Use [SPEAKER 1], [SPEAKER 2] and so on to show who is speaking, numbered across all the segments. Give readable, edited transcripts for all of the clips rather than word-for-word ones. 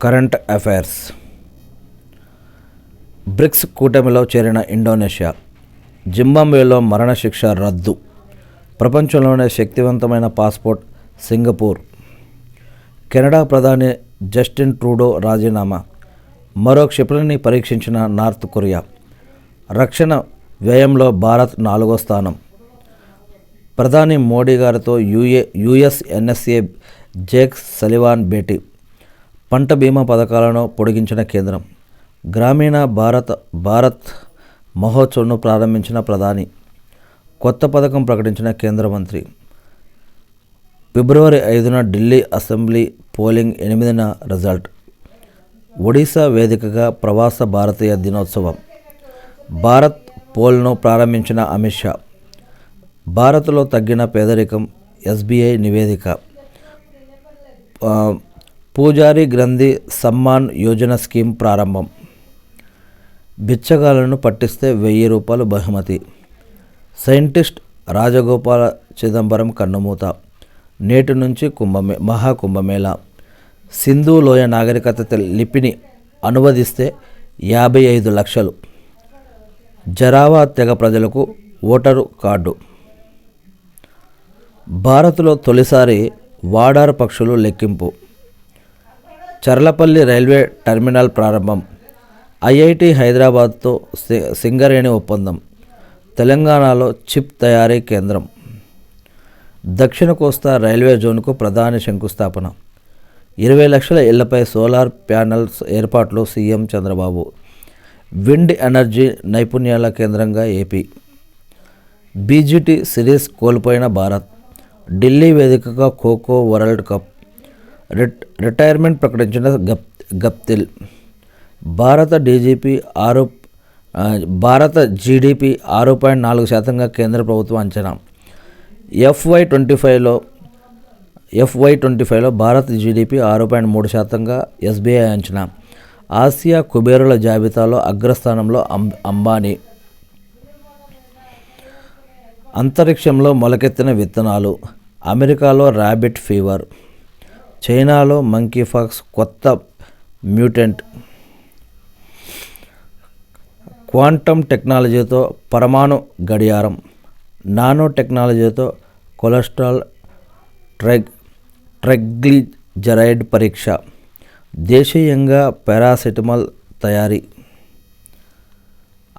[SPEAKER 1] Current affairs. Bricks కూటమిలో చేరిన Indonesia. జింబాబ్వేలో మరణశిక్ష రద్దు. ప్రపంచంలోనే శక్తివంతమైన పాస్పోర్ట్ సింగపూర్. కెనడా ప్రధాని జస్టిన్ ట్రూడో రాజీనామా. మరో క్షిపణిని పరీక్షించిన నార్త్ కొరియా. రక్షణ వ్యయంలో భారత్ 4వ స్థానం. ప్రధాని మోడీ గారితో యుఎస్ ఎన్ఎస్ఏ జేక్ సలివాన్ భేటీ. పంట బీమా పథకాలను పొడిగించిన కేంద్రం. గ్రామీణ భారత్ మహోత్సవ్ను ప్రారంభించిన ప్రధాని. కొత్త పథకం ప్రకటించిన కేంద్ర మంత్రి. ఫిబ్రవరి 5న ఢిల్లీ అసెంబ్లీ పోలింగ్, 8న రిజల్ట్. ఒడిశా వేదికగా ప్రవాస భారతీయ దినోత్సవం. భారత్ పోల్ను ప్రారంభించిన అమిత్ షా. భారత్లో తగ్గిన పేదరికం, ఎస్బీఐ నివేదిక. పూజారి గ్రంథి సమ్మాన్ యోజన స్కీమ్ ప్రారంభం. బిచ్చగాళ్లను పట్టిస్తే ₹1000 బహుమతి. సైంటిస్ట్ రాజగోపాల చిదంబరం కన్నుమూత. నేటి నుంచి మహాకుంభమేళా. సింధు లోయ నాగరికత లిపిని అనువదిస్తే 55 లక్షలు. జరావా తెగ ప్రజలకు ఓటరు కార్డు. భారత్లో తొలిసారి వాడార్ పక్షులు లెక్కింపు. చర్లపల్లి రైల్వే టెర్మినల్ ప్రారంభం. ఐఐటి హైదరాబాద్తో సింగరేణి ఒప్పందం. తెలంగాణలో చిప్ తయారీ కేంద్రం. దక్షిణ కోస్తా రైల్వే జోన్కు ప్రధాని శంకుస్థాపన. 20 లక్షల ఇళ్లపై సోలార్ ప్యానెల్స్ ఏర్పాట్లు సీఎం చంద్రబాబు. విండ్ ఎనర్జీ నైపుణ్యాల కేంద్రంగా ఏపీ. బీజీటీ సిరీస్ కోల్పోయిన భారత్. ఢిల్లీ వేదికగా ఖోఖో వరల్డ్ కప్. రిటైర్మెంట్ ప్రకటించిన గప్తిల్. భారత జీడీపీ 6.4% కేంద్ర ప్రభుత్వం అంచనా. FY25లో భారత్ జీడీపీ 6.3% ఎస్బీఐ అంచనా. ఆసియా కుబేరుల జాబితాలో అగ్రస్థానంలో అంబానీ. అంతరిక్షంలో మొలకెత్తిన విత్తనాలు. అమెరికాలో ర్యాబిట్ ఫీవర్. చైనాలో మంకీపాక్స్ కొత్త మ్యూటెంట్. క్వాంటమ్ టెక్నాలజీతో పరమాణు గడియారం. నానో టెక్నాలజీతో కొలెస్ట్రాల్ ట్రైగ్లిజరైడ్ పరీక్ష. దేశీయంగా పారాసెటమాల్ తయారీ.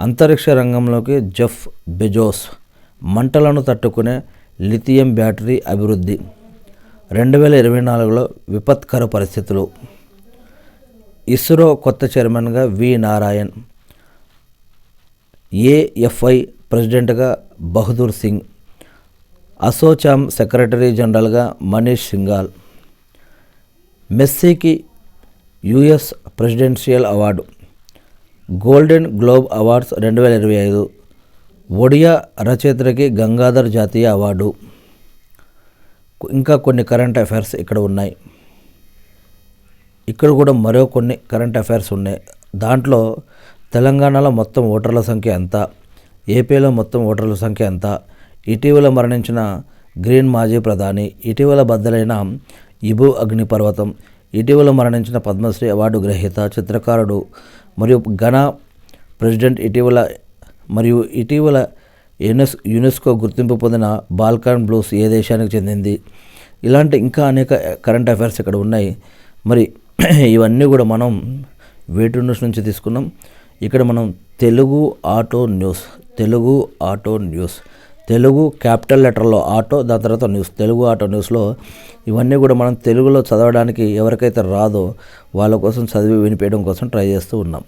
[SPEAKER 1] అంతరిక్ష రంగంలోకి జెఫ్ బెజోస్. మంటలను తట్టుకునే లిథియం బ్యాటరీ అభివృద్ధి. 2024లో విపత్కర పరిస్థితులు. ఇస్రో కొత్త చైర్మన్గా వి నారాయణ్. ఏఎఫ్ఐ ప్రెసిడెంట్గా బహదూర్ సింగ్. అసోచామ్ సెక్రటరీ జనరల్గా మనీష్ సింఘాల్. మెస్సీకి US presidential award. Golden globe awards 2025. Odia రచయిత్రికి గంగాధర్ జాతీయ అవార్డు. ఇంకా కొన్ని కరెంట్ అఫైర్స్ ఇక్కడ ఉన్నాయి. ఇక్కడ కూడా మరో కొన్ని కరెంట్ అఫైర్స్ ఉన్నాయి. దాంట్లో తెలంగాణలో మొత్తం ఓటర్ల సంఖ్య ఎంత, ఏపీలో మొత్తం ఓటర్ల సంఖ్య ఎంత, ఇటీవల మరణించిన గ్రీన్ మాజీ ప్రధాని, ఇటీవల బద్దలైన ఇబు అగ్నిపర్వతం, ఇటీవల మరణించిన పద్మశ్రీ అవార్డు గ్రహీత, చిత్రకారుడు మరియు ఘనా ప్రెసిడెంట్, ఇటీవల యునెస్కో గుర్తింపు పొందిన బాల్కాన్ బ్లూస్ ఏ దేశానికి చెందింది, ఇలాంటి ఇంకా అనేక కరెంట్ అఫైర్స్ ఇక్కడ ఉన్నాయి. మరి ఇవన్నీ కూడా మనం వేటు న్యూస్ నుంచి తీసుకున్నాం. ఇక్కడ మనం Telugu auto news, Telugu capital లెటర్లో ఆటో, దాని తర్వాత న్యూస్, తెలుగు ఆటో న్యూస్లో ఇవన్నీ కూడా మనం తెలుగులో చదవడానికి ఎవరికైతే రాదో వాళ్ళ కోసం చదివి వినిపించడం కోసం ట్రై చేస్తూ ఉన్నాం.